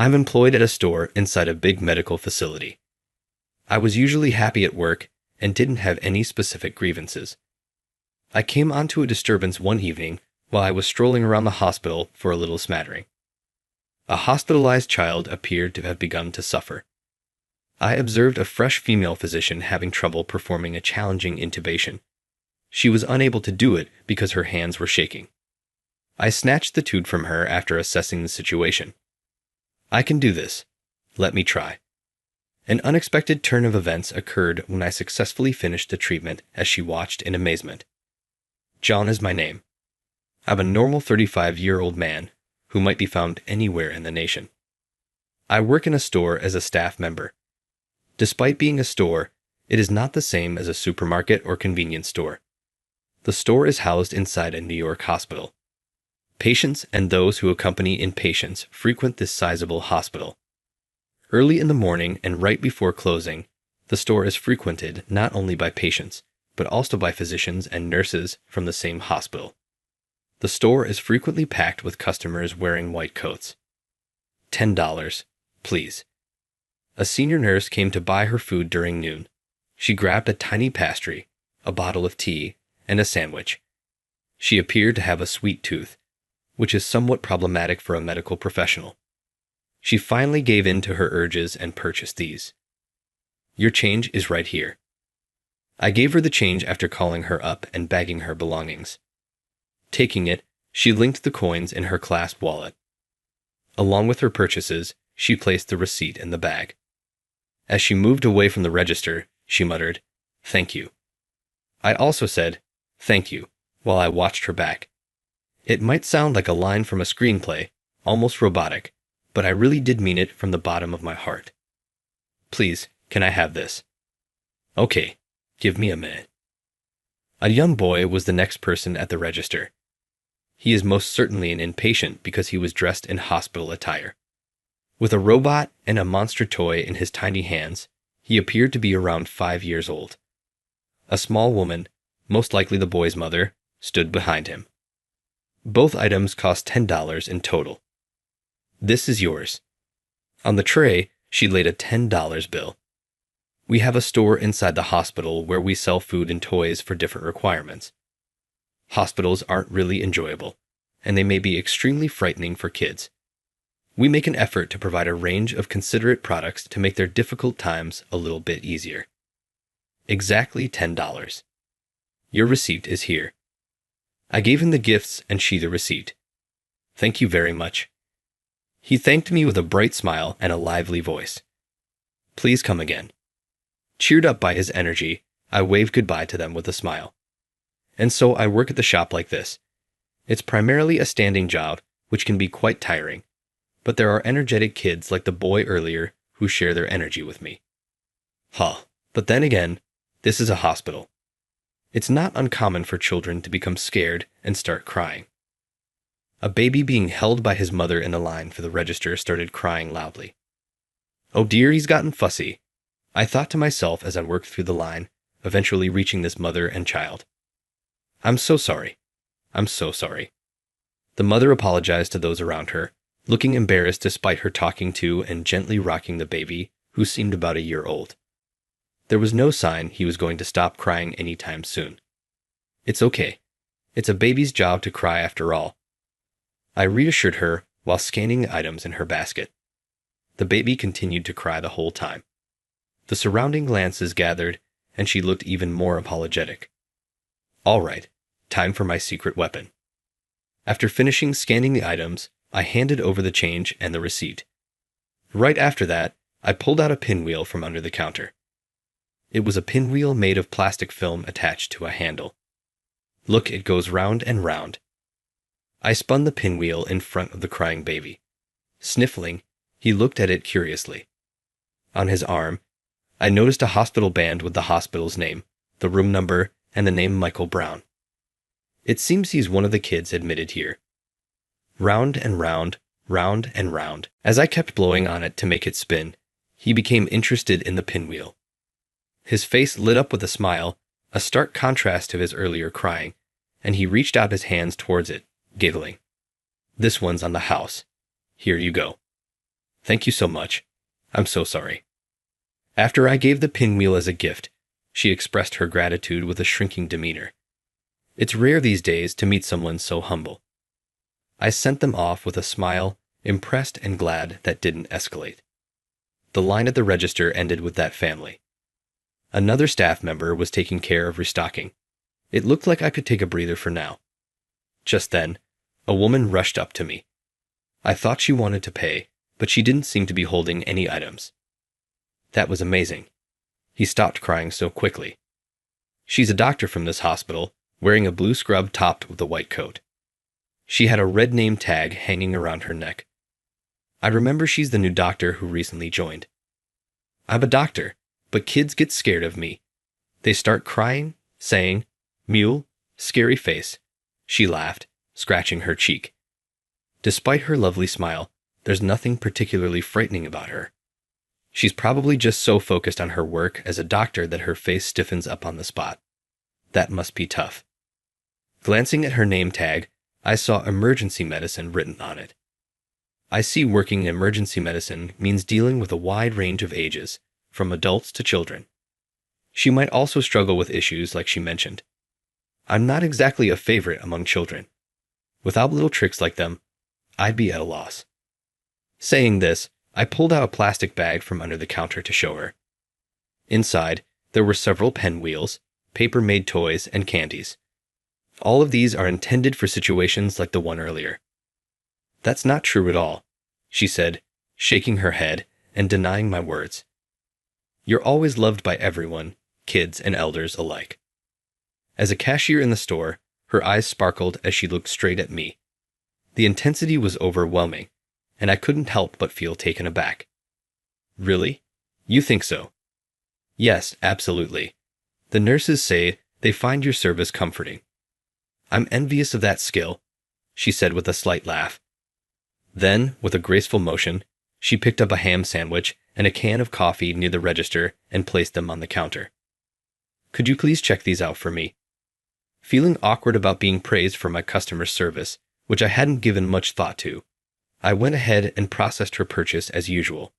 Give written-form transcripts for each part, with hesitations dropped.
I'm employed at a store inside a big medical facility. I was usually happy at work and didn't have any specific grievances. I came onto a disturbance one evening while I was strolling around the hospital for a little smattering. A hospitalized child appeared to have begun to suffer. I observed a fresh female physician having trouble performing a challenging intubation. She was unable to do it because her hands were shaking. I snatched the tube from her after assessing the situation. I can do this. Let me try. An unexpected turn of events occurred when I successfully finished the treatment as she watched in amazement. John is my name. I'm a normal 35-year-old man who might be found anywhere in the nation. I work in a store as a staff member. Despite being a store, it is not the same as a supermarket or convenience store. The store is housed inside a New York hospital. Patients and those who accompany inpatients frequent this sizable hospital. Early in the morning and right before closing, the store is frequented not only by patients, but also by physicians and nurses from the same hospital. The store is frequently packed with customers wearing white coats. $10, please. A senior nurse came to buy her food during noon. She grabbed a tiny pastry, a bottle of tea, and a sandwich. She appeared to have a sweet tooth, which is somewhat problematic for a medical professional. She finally gave in to her urges and purchased these. Your change is right here. I gave her the change after calling her up and bagging her belongings. Taking it, she linked the coins in her clasp wallet. Along with her purchases, she placed the receipt in the bag. As she moved away from the register, she muttered, "Thank you." I also said, "Thank you," while I watched her back. It might sound like a line from a screenplay, almost robotic, but I really did mean it from the bottom of my heart. Please, can I have this? Okay, give me a minute. A young boy was the next person at the register. He is most certainly an inpatient because he was dressed in hospital attire. With a robot and a monster toy in his tiny hands, he appeared to be around 5 years old. A small woman, most likely the boy's mother, stood behind him. Both items cost $10 in total. This is yours. On the tray, she laid a $10 bill. We have a store inside the hospital where we sell food and toys for different requirements. Hospitals aren't really enjoyable, and they may be extremely frightening for kids. We make an effort to provide a range of considerate products to make their difficult times a little bit easier. Exactly $10. Your receipt is here. I gave him the gifts and she the receipt. Thank you very much. He thanked me with a bright smile and a lively voice. Please come again. Cheered up by his energy, I waved goodbye to them with a smile. And so I work at the shop like this. It's primarily a standing job, which can be quite tiring, but there are energetic kids like the boy earlier who share their energy with me. But then again, this is a hospital. It's not uncommon for children to become scared and start crying. A baby being held by his mother in the line for the register started crying loudly. Oh dear, he's gotten fussy, I thought to myself as I worked through the line, eventually reaching this mother and child. I'm so sorry. I'm so sorry. The mother apologized to those around her, looking embarrassed despite her talking to and gently rocking the baby, who seemed about a year old. There was no sign he was going to stop crying anytime soon. It's okay. It's a baby's job to cry after all. I reassured her while scanning the items in her basket. The baby continued to cry the whole time. The surrounding glances gathered, and she looked even more apologetic. All right, time for my secret weapon. After finishing scanning the items, I handed over the change and the receipt. Right after that, I pulled out a pinwheel from under the counter. It was a pinwheel made of plastic film attached to a handle. Look, it goes round and round. I spun the pinwheel in front of the crying baby. Sniffling, he looked at it curiously. On his arm, I noticed a hospital band with the hospital's name, the room number, and the name Michael Brown. It seems he's one of the kids admitted here. Round and round, round and round. As I kept blowing on it to make it spin, he became interested in the pinwheel. His face lit up with a smile, a stark contrast to his earlier crying, and he reached out his hands towards it, giggling. This one's on the house. Here you go. Thank you so much. I'm so sorry. After I gave the pinwheel as a gift, she expressed her gratitude with a shrinking demeanor. It's rare these days to meet someone so humble. I sent them off with a smile, impressed and glad that didn't escalate. The line at the register ended with that family. Another staff member was taking care of restocking. It looked like I could take a breather for now. Just then, a woman rushed up to me. I thought she wanted to pay, but she didn't seem to be holding any items. That was amazing. He stopped crying so quickly. She's a doctor from this hospital, wearing a blue scrub topped with a white coat. She had a red name tag hanging around her neck. I remember she's the new doctor who recently joined. I'm a doctor, but kids get scared of me. They start crying, saying, "Mule, scary face." She laughed, scratching her cheek. Despite her lovely smile, there's nothing particularly frightening about her. She's probably just so focused on her work as a doctor that her face stiffens up on the spot. That must be tough. Glancing at her name tag, I saw emergency medicine written on it. I see working in emergency medicine means dealing with a wide range of ages, from adults to children. She might also struggle with issues like she mentioned. I'm not exactly a favorite among children. Without little tricks like them, I'd be at a loss. Saying this, I pulled out a plastic bag from under the counter to show her. Inside, there were several pinwheels, paper-made toys, and candies. All of these are intended for situations like the one earlier. That's not true at all, she said, shaking her head and denying my words. You're always loved by everyone, kids and elders alike. As a cashier in the store, her eyes sparkled as she looked straight at me. The intensity was overwhelming, and I couldn't help but feel taken aback. Really? You think so? Yes, absolutely. The nurses say they find your service comforting. I'm envious of that skill, she said with a slight laugh. Then, with a graceful motion, she picked up a ham sandwich and a can of coffee near the register and placed them on the counter. Could you please check these out for me? Feeling awkward about being praised for my customer service, which I hadn't given much thought to, I went ahead and processed her purchase as usual.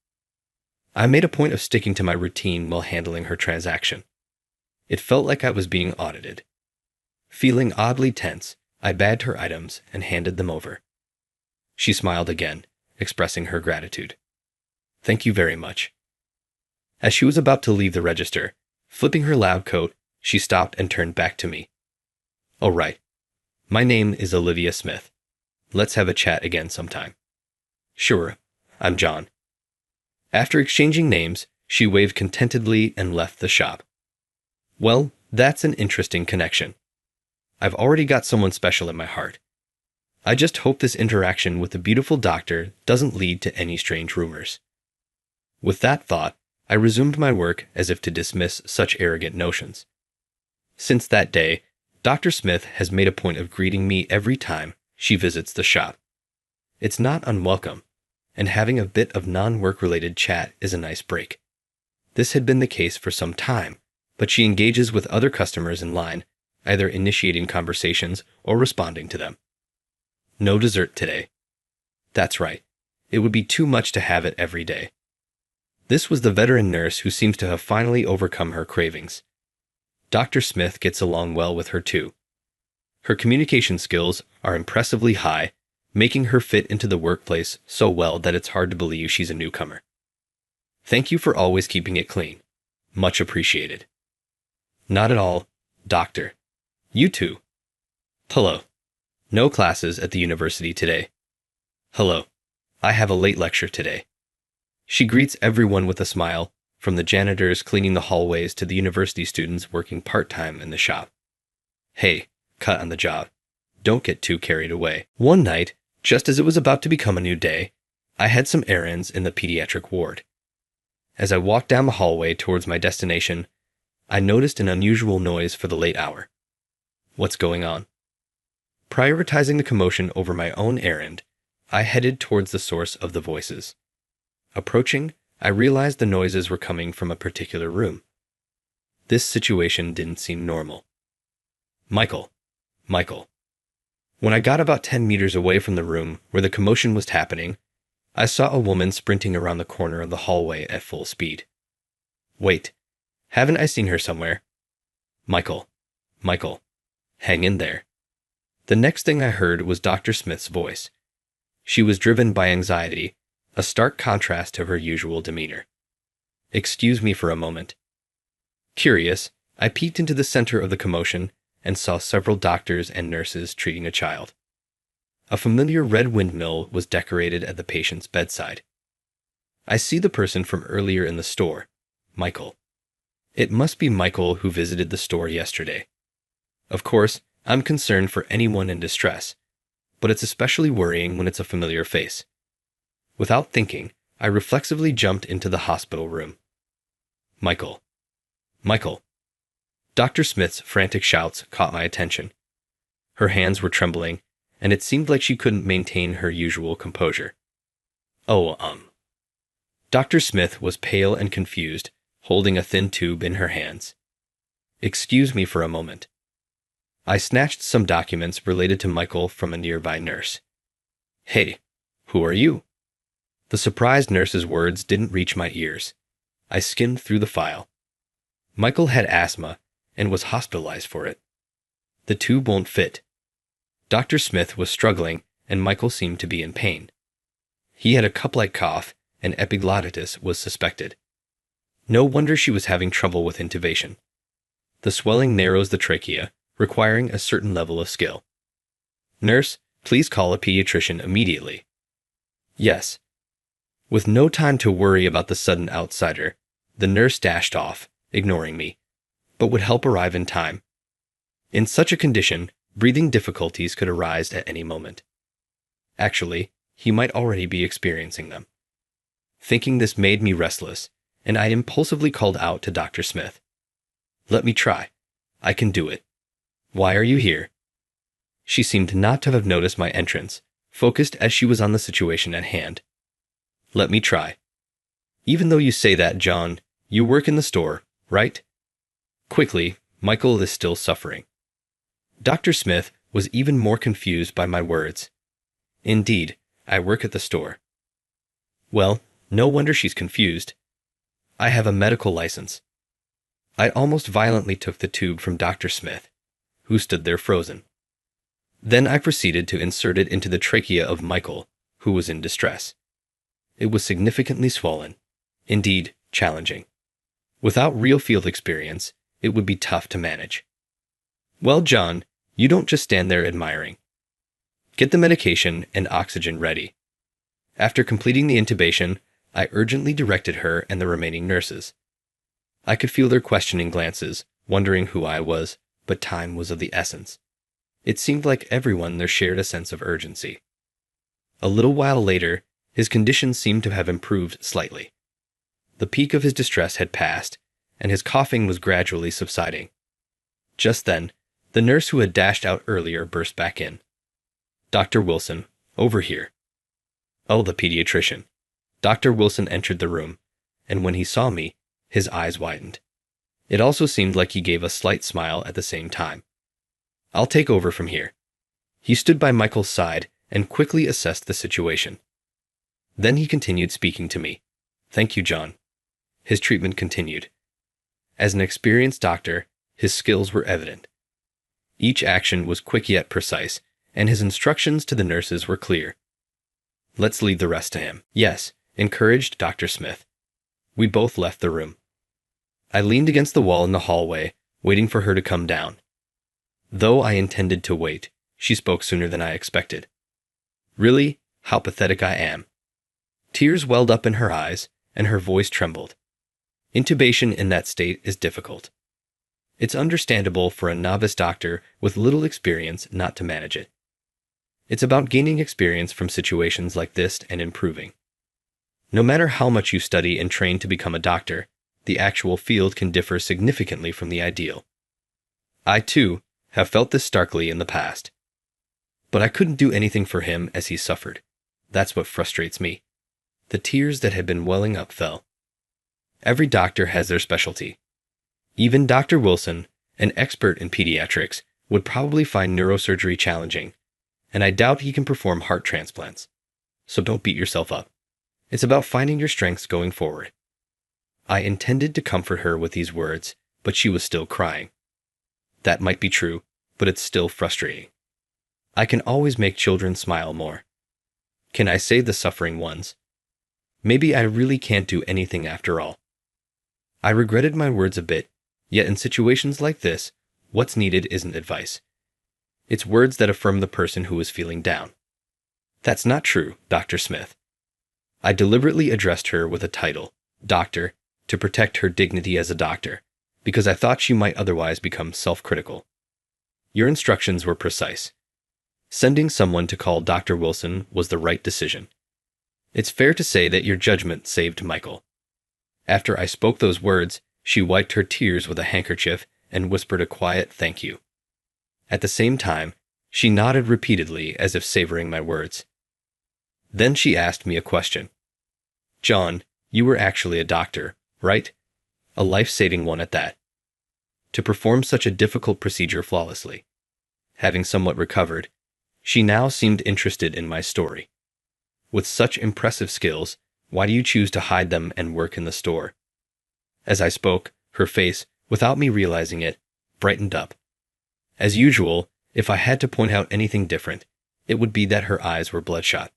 I made a point of sticking to my routine while handling her transaction. It felt like I was being audited. Feeling oddly tense, I bagged her items and handed them over. She smiled again, expressing her gratitude. Thank you very much. As she was about to leave the register, flipping her loud coat, she stopped and turned back to me. Oh, right. My name is Olivia Smith. Let's have a chat again sometime. Sure, I'm John. After exchanging names, she waved contentedly and left the shop. Well, that's an interesting connection. I've already got someone special in my heart. I just hope this interaction with the beautiful doctor doesn't lead to any strange rumors. With that thought, I resumed my work as if to dismiss such arrogant notions. Since that day, Dr. Smith has made a point of greeting me every time she visits the shop. It's not unwelcome, and having a bit of non-work-related chat is a nice break. This had been the case for some time, but she engages with other customers in line, either initiating conversations or responding to them. No dessert today. That's right. It would be too much to have it every day. This was the veteran nurse who seems to have finally overcome her cravings. Dr. Smith gets along well with her too. Her communication skills are impressively high, making her fit into the workplace so well that it's hard to believe she's a newcomer. Thank you for always keeping it clean. Much appreciated. Not at all, doctor. You too. Hello. No classes at the university today. Hello. I have a late lecture today. She greets everyone with a smile, from the janitors cleaning the hallways to the university students working part-time in the shop. Hey, cut on the job. Don't get too carried away. One night, just as it was about to become a new day, I had some errands in the pediatric ward. As I walked down the hallway towards my destination, I noticed an unusual noise for the late hour. What's going on? Prioritizing the commotion over my own errand, I headed towards the source of the voices. Approaching, I realized the noises were coming from a particular room. This situation didn't seem normal. Michael. When I got about 10 meters away from the room where the commotion was happening, I saw a woman sprinting around the corner of the hallway at full speed. Wait, haven't I seen her somewhere? Michael, Michael, hang in there. The next thing I heard was Dr. Smith's voice. She was driven by anxiety, a stark contrast to her usual demeanor. Excuse me for a moment. Curious, I peeked into the center of the commotion and saw several doctors and nurses treating a child. A familiar red windmill was decorated at the patient's bedside. I see the person from earlier in the store, Michael. It must be Michael who visited the store yesterday. Of course, I'm concerned for anyone in distress, but it's especially worrying when it's a familiar face. Without thinking, I reflexively jumped into the hospital room. Michael. Michael. Dr. Smith's frantic shouts caught my attention. Her hands were trembling, and it seemed like she couldn't maintain her usual composure. Dr. Smith was pale and confused, holding a thin tube in her hands. Excuse me for a moment. I snatched some documents related to Michael from a nearby nurse. Hey, who are you? The surprised nurse's words didn't reach my ears. I skimmed through the file. Michael had asthma and was hospitalized for it. The tube won't fit. Dr. Smith was struggling, and Michael seemed to be in pain. He had a cup-like cough, and epiglottitis was suspected. No wonder she was having trouble with intubation. The swelling narrows the trachea, requiring a certain level of skill. Nurse, please call a pediatrician immediately. Yes. With no time to worry about the sudden outsider, the nurse dashed off, ignoring me, but would help arrive in time. In such a condition, breathing difficulties could arise at any moment. Actually, he might already be experiencing them. Thinking this made me restless, and I impulsively called out to Dr. Smith. Let me try. I can do it. Why are you here? She seemed not to have noticed my entrance, focused as she was on the situation at hand. Let me try. Even though you say that, John, you work in the store, right? Quickly, Michael is still suffering. Dr. Smith was even more confused by my words. Indeed, I work at the store. Well, no wonder she's confused. I have a medical license. I almost violently took the tube from Dr. Smith, who stood there frozen. Then I proceeded to insert it into the trachea of Michael, who was in distress. It was significantly swollen, indeed challenging. Without real field experience, it would be tough to manage. Well, John, you don't just stand there admiring. Get the medication and oxygen ready. After completing the intubation, I urgently directed her and the remaining nurses. I could feel their questioning glances, wondering who I was, but time was of the essence. It seemed like everyone there shared a sense of urgency. A little while later, his condition seemed to have improved slightly. The peak of his distress had passed, and his coughing was gradually subsiding. Just then, the nurse who had dashed out earlier burst back in. Dr. Wilson, over here. Oh, the pediatrician. Dr. Wilson entered the room, and when he saw me, his eyes widened. It also seemed like he gave a slight smile at the same time. I'll take over from here. He stood by Michael's side and quickly assessed the situation. Then he continued speaking to me. Thank you, John. His treatment continued. As an experienced doctor, his skills were evident. Each action was quick yet precise, and his instructions to the nurses were clear. Let's leave the rest to him. Yes, encouraged Dr. Smith. We both left the room. I leaned against the wall in the hallway, waiting for her to come down. Though I intended to wait, she spoke sooner than I expected. Really, how pathetic I am. Tears welled up in her eyes, and her voice trembled. Intubation in that state is difficult. It's understandable for a novice doctor with little experience not to manage it. It's about gaining experience from situations like this and improving. No matter how much you study and train to become a doctor, the actual field can differ significantly from the ideal. I, too, have felt this starkly in the past. But I couldn't do anything for him as he suffered. That's what frustrates me. The tears that had been welling up fell. Every doctor has their specialty. Even Dr. Wilson, an expert in pediatrics, would probably find neurosurgery challenging, and I doubt he can perform heart transplants. So don't beat yourself up. It's about finding your strengths going forward." I intended to comfort her with these words, but she was still crying. That might be true, but it's still frustrating. I can always make children smile more. Can I save the suffering ones? Maybe I really can't do anything after all. I regretted my words a bit, yet in situations like this, what's needed isn't advice. It's words that affirm the person who is feeling down. "That's not true, Dr. Smith." I deliberately addressed her with a title, Doctor, to protect her dignity as a doctor, because I thought she might otherwise become self-critical. "Your instructions were precise. Sending someone to call Dr. Wilson was the right decision. It's fair to say that your judgment saved Michael." After I spoke those words, she wiped her tears with a handkerchief and whispered a quiet thank you. At the same time, she nodded repeatedly as if savoring my words. Then she asked me a question. "John, you were actually a doctor, right? A life-saving one at that. To perform such a difficult procedure flawlessly." Having somewhat recovered, she now seemed interested in my story. "With such impressive skills, why do you choose to hide them and work in the store?" As I spoke, her face, without me realizing it, brightened up. As usual, if I had to point out anything different, it would be that her eyes were bloodshot.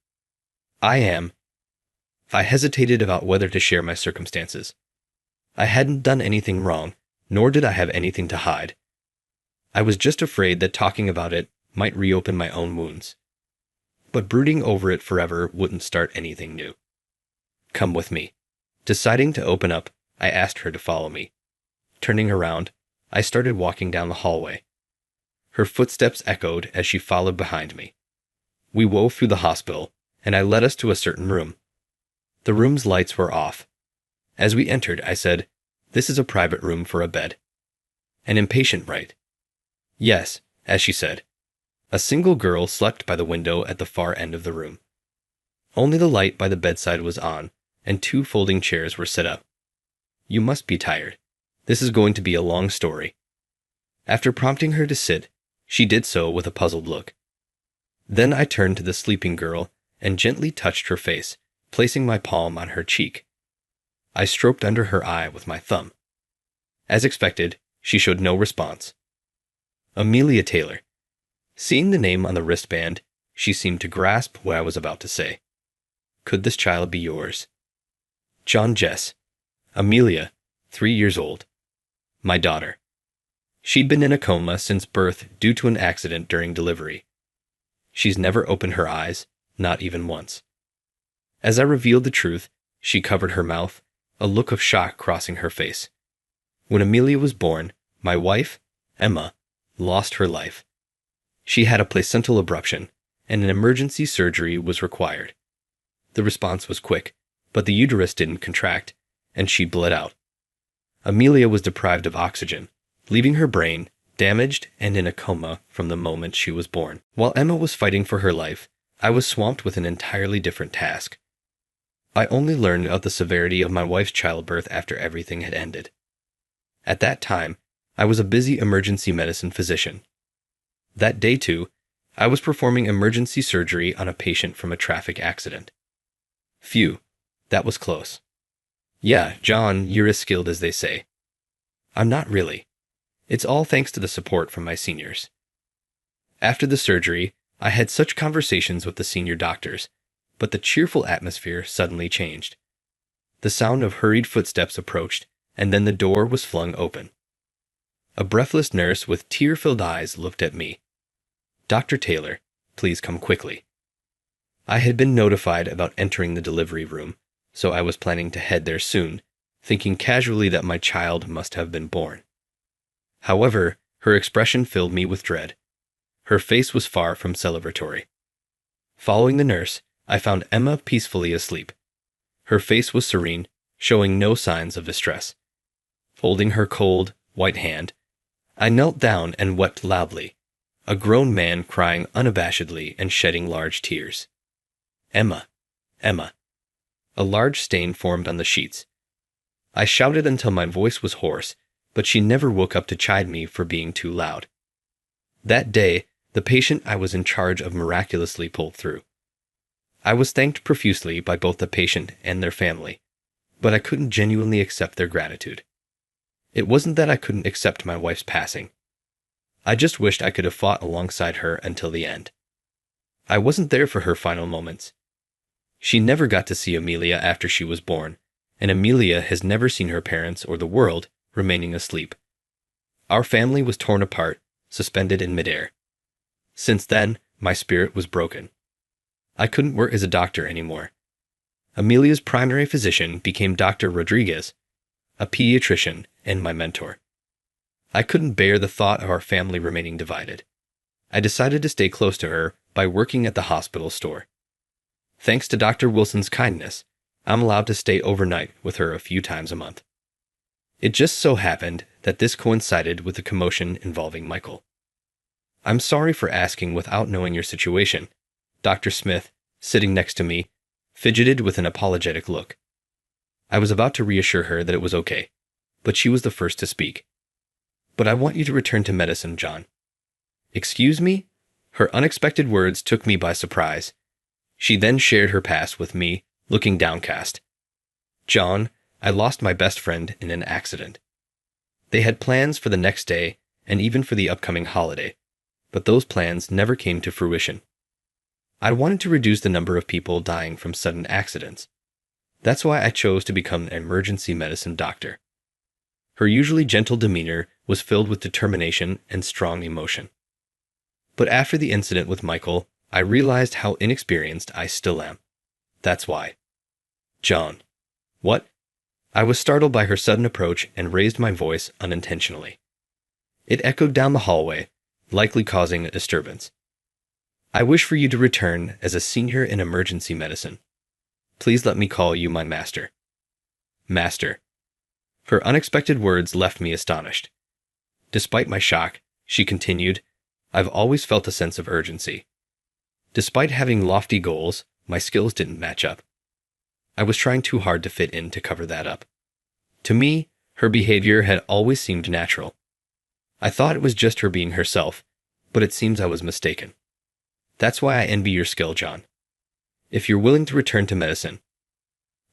I hesitated about whether to share my circumstances. I hadn't done anything wrong, nor did I have anything to hide. I was just afraid that talking about it might reopen my own wounds. But brooding over it forever wouldn't start anything new. "Come with me." Deciding to open up, I asked her to follow me. Turning around, I started walking down the hallway. Her footsteps echoed as she followed behind me. We wove through the hospital, and I led us to a certain room. The room's lights were off. As we entered, I said, "This is a private room for a bed." "An inpatient, right?" "Yes," as she said. A single girl slept by the window at the far end of the room. Only the light by the bedside was on, and 2 folding chairs were set up. "You must be tired. This is going to be a long story." After prompting her to sit, she did so with a puzzled look. Then I turned to the sleeping girl and gently touched her face, placing my palm on her cheek. I stroked under her eye with my thumb. As expected, she showed no response. "Amelia Taylor." Seeing the name on the wristband, she seemed to grasp what I was about to say. "Could this child be yours?" "John Jess. Amelia, 3 years old. My daughter." She'd been in a coma since birth due to an accident during delivery. She's never opened her eyes, not even once. As I revealed the truth, she covered her mouth, a look of shock crossing her face. When Amelia was born, my wife, Emma, lost her life. She had a placental abruption, and an emergency surgery was required. The response was quick, but the uterus didn't contract, and she bled out. Amelia was deprived of oxygen, leaving her brain damaged and in a coma from the moment she was born. While Emma was fighting for her life, I was swamped with an entirely different task. I only learned of the severity of my wife's childbirth after everything had ended. At that time, I was a busy emergency medicine physician. That day, too, I was performing emergency surgery on a patient from a traffic accident. Phew, that was close. "Yeah, John, you're as skilled as they say." I'm not really. It's all thanks to the support from my seniors. After the surgery, I had such conversations with the senior doctors, but the cheerful atmosphere suddenly changed. The sound of hurried footsteps approached, and then the door was flung open. A breathless nurse with tear-filled eyes looked at me. "Dr. Taylor, please come quickly." I had been notified about entering the delivery room, so I was planning to head there soon, thinking casually that my child must have been born. However, her expression filled me with dread. Her face was far from celebratory. Following the nurse, I found Emma peacefully asleep. Her face was serene, showing no signs of distress. Holding her cold, white hand, I knelt down and wept loudly, a grown man crying unabashedly and shedding large tears. "Emma, Emma." A large stain formed on the sheets. I shouted until my voice was hoarse, but she never woke up to chide me for being too loud. That day, the patient I was in charge of miraculously pulled through. I was thanked profusely by both the patient and their family, but I couldn't genuinely accept their gratitude. It wasn't that I couldn't accept my wife's passing. I just wished I could have fought alongside her until the end. I wasn't there for her final moments. She never got to see Amelia after she was born, and Amelia has never seen her parents or the world remaining asleep. Our family was torn apart, suspended in midair. Since then, my spirit was broken. I couldn't work as a doctor anymore. Amelia's primary physician became Dr. Rodriguez, a pediatrician and my mentor. I couldn't bear the thought of our family remaining divided. I decided to stay close to her by working at the hospital store. Thanks to Dr. Wilson's kindness, I'm allowed to stay overnight with her a few times a month. It just so happened that this coincided with the commotion involving Michael. I'm sorry for asking without knowing your situation. Dr. Smith, sitting next to me, fidgeted with an apologetic look. I was about to reassure her that it was okay, but she was the first to speak. But I want you to return to medicine, John. Excuse me? Her unexpected words took me by surprise. She then shared her past with me, looking downcast. John, I lost my best friend in an accident. They had plans for the next day and even for the upcoming holiday, but those plans never came to fruition. I wanted to reduce the number of people dying from sudden accidents. That's why I chose to become an emergency medicine doctor. Her usually gentle demeanor was filled with determination and strong emotion. But after the incident with Michael, I realized how inexperienced I still am. That's why. John. What? I was startled by her sudden approach and raised my voice unintentionally. It echoed down the hallway, likely causing a disturbance. I wish for you to return as a senior in emergency medicine. Please let me call you my master. Master. Her unexpected words left me astonished. Despite my shock, she continued, I've always felt a sense of urgency. Despite having lofty goals, my skills didn't match up. I was trying too hard to fit in to cover that up. To me, her behavior had always seemed natural. I thought it was just her being herself, but it seems I was mistaken. That's why I envy your skill, John. If you're willing to return to medicine.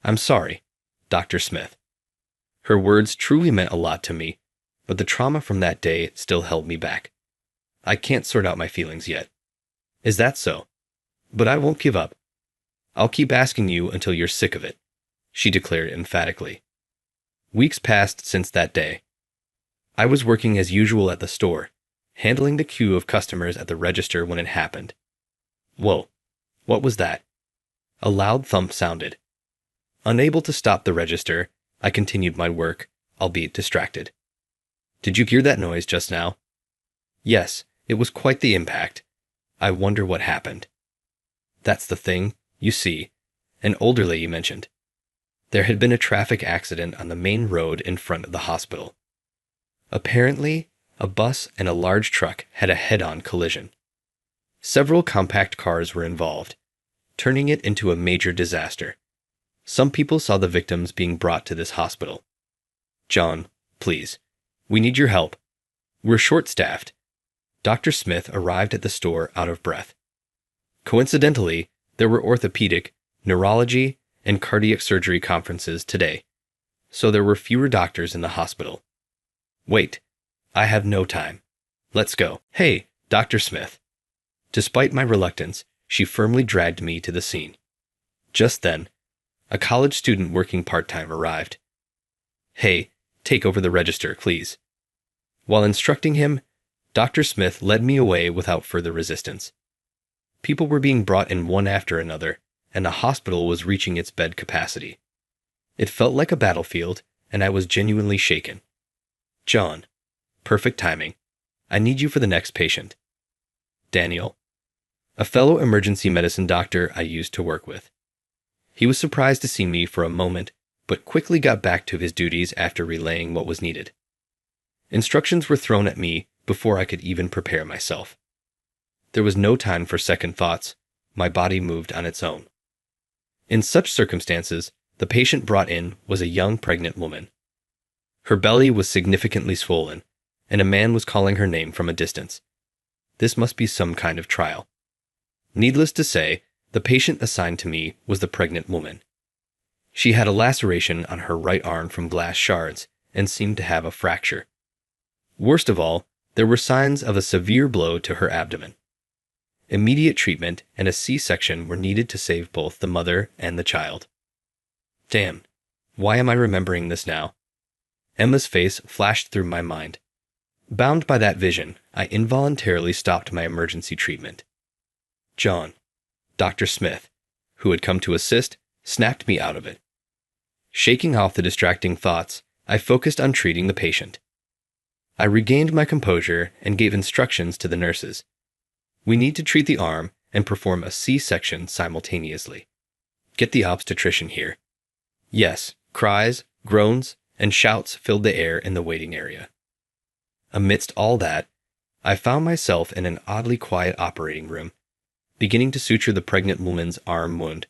I'm sorry, Dr. Smith. Her words truly meant a lot to me, but the trauma from that day still held me back. I can't sort out my feelings yet. Is that so? But I won't give up. I'll keep asking you until you're sick of it, she declared emphatically. Weeks passed since that day. I was working as usual at the store, handling the queue of customers at the register when it happened. Whoa, what was that? A loud thump sounded. Unable to stop the register, I continued my work, albeit distracted. Did you hear that noise just now? Yes, it was quite the impact. I wonder what happened. That's the thing, you see, an older lady mentioned. There had been a traffic accident on the main road in front of the hospital. Apparently, a bus and a large truck had a head-on collision. Several compact cars were involved, turning it into a major disaster. Some people saw the victims being brought to this hospital. John, please, we need your help. We're short-staffed. Dr. Smith arrived at the store out of breath. Coincidentally, there were orthopedic, neurology, and cardiac surgery conferences today, so there were fewer doctors in the hospital. Wait, I have no time. Let's go. Hey, Dr. Smith. Despite my reluctance, she firmly dragged me to the scene. Just then, a college student working part-time arrived. Hey, take over the register, please. While instructing him, Dr. Smith led me away without further resistance. People were being brought in one after another, and the hospital was reaching its bed capacity. It felt like a battlefield, and I was genuinely shaken. John, perfect timing. I need you for the next patient. Daniel, a fellow emergency medicine doctor I used to work with. He was surprised to see me for a moment, but quickly got back to his duties after relaying what was needed. Instructions were thrown at me before I could even prepare myself. There was no time for second thoughts. My body moved on its own. In such circumstances, the patient brought in was a young pregnant woman. Her belly was significantly swollen, and a man was calling her name from a distance. This must be some kind of trial. Needless to say, The patient assigned to me was the pregnant woman. She had a laceration on her right arm from glass shards and seemed to have a fracture. Worst of all, there were signs of a severe blow to her abdomen. Immediate treatment and a C-section were needed to save both the mother and the child. Damn, why am I remembering this now? Emma's face flashed through my mind. Bound by that vision, I involuntarily stopped my emergency treatment. John, Dr. Smith, who had come to assist, snapped me out of it. Shaking off the distracting thoughts, I focused on treating the patient. I regained my composure and gave instructions to the nurses. We need to treat the arm and perform a C-section simultaneously. Get the obstetrician here. Yes, cries, groans, and shouts filled the air in the waiting area. Amidst all that, I found myself in an oddly quiet operating room, beginning to suture the pregnant woman's arm wound.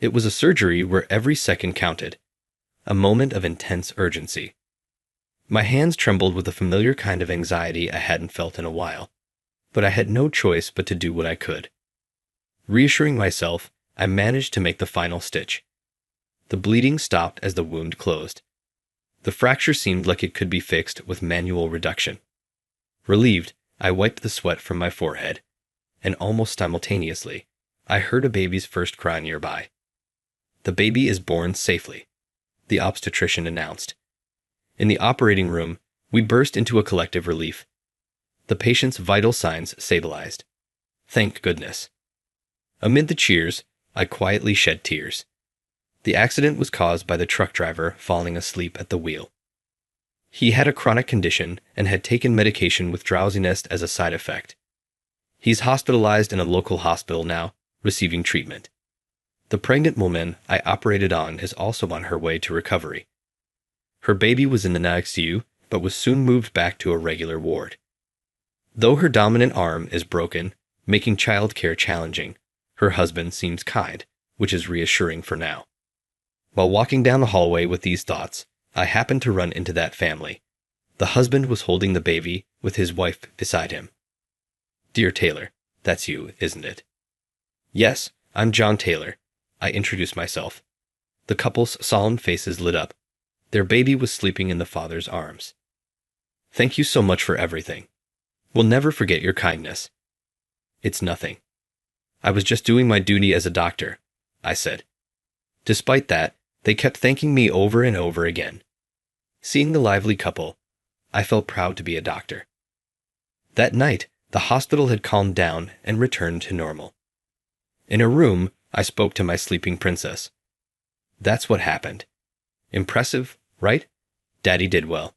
It was a surgery where every second counted, a moment of intense urgency. My hands trembled with a familiar kind of anxiety I hadn't felt in a while, but I had no choice but to do what I could. Reassuring myself, I managed to make the final stitch. The bleeding stopped as the wound closed. The fracture seemed like it could be fixed with manual reduction. Relieved, I wiped the sweat from my forehead, and almost simultaneously, I heard a baby's first cry nearby. The baby is born safely, the obstetrician announced. In the operating room, we burst into a collective relief. The patient's vital signs stabilized. Thank goodness. Amid the cheers, I quietly shed tears. The accident was caused by the truck driver falling asleep at the wheel. He had a chronic condition and had taken medication with drowsiness as a side effect. He's hospitalized in a local hospital now, receiving treatment. The pregnant woman I operated on is also on her way to recovery. Her baby was in the ICU, but was soon moved back to a regular ward. Though her dominant arm is broken, making childcare challenging, her husband seems kind, which is reassuring for now. While walking down the hallway with these thoughts, I happened to run into that family. The husband was holding the baby with his wife beside him. Dear Taylor, that's you, isn't it? Yes, I'm John Taylor. I introduced myself. The couple's solemn faces lit up. Their baby was sleeping in the father's arms. Thank you so much for everything. We'll never forget your kindness. It's nothing. I was just doing my duty as a doctor, I said. Despite that, they kept thanking me over and over again. Seeing the lively couple, I felt proud to be a doctor. That night, the hospital had calmed down and returned to normal. In a room, I spoke to my sleeping princess. That's what happened. Impressive, right? Daddy did well.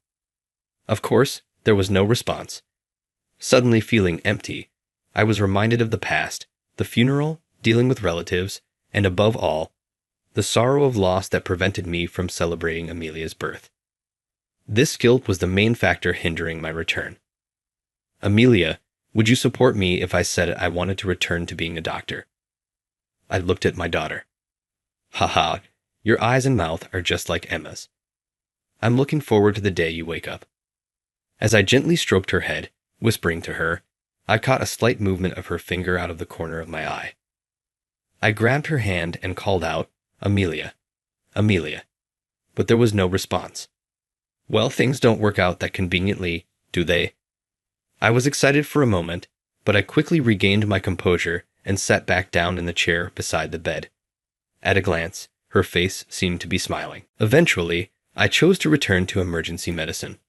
Of course, there was no response. Suddenly feeling empty, I was reminded of the past, the funeral, dealing with relatives, and above all, the sorrow of loss that prevented me from celebrating Amelia's birth. This guilt was the main factor hindering my return. Amelia, would you support me if I said I wanted to return to being a doctor? I looked at my daughter. Haha, your eyes and mouth are just like Emma's. I'm looking forward to the day you wake up. As I gently stroked her head, whispering to her, I caught a slight movement of her finger out of the corner of my eye. I grabbed her hand and called out, Amelia, Amelia, but there was no response. Well, things don't work out that conveniently, do they? I was excited for a moment, but I quickly regained my composure and sat back down in the chair beside the bed. At a glance, her face seemed to be smiling. Eventually, I chose to return to emergency medicine.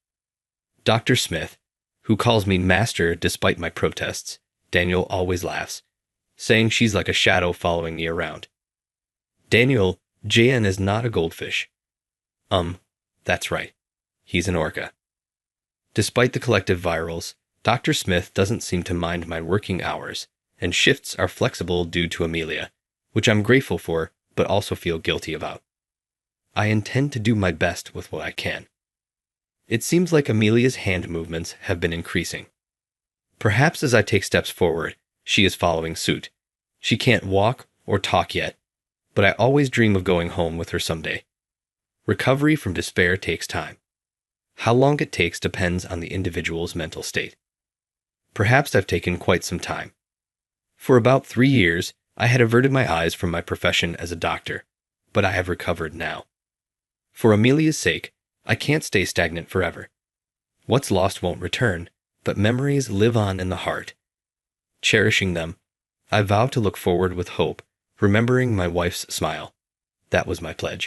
Dr. Smith, who calls me master despite my protests, Daniel always laughs, saying she's like a shadow following me around. Daniel, JN is not a goldfish. That's right. He's an orca. Despite the collective virals, Dr. Smith doesn't seem to mind my working hours, and shifts are flexible due to Amelia, which I'm grateful for, but also feel guilty about. I intend to do my best with what I can. It seems like Amelia's hand movements have been increasing. Perhaps as I take steps forward, she is following suit. She can't walk or talk yet, but I always dream of going home with her someday. Recovery from despair takes time. How long it takes depends on the individual's mental state. Perhaps I've taken quite some time. For about 3 years, I had averted my eyes from my profession as a doctor, but I have recovered now. For Amelia's sake, I can't stay stagnant forever. What's lost won't return, but memories live on in the heart. Cherishing them, I vow to look forward with hope, remembering my wife's smile. That was my pledge.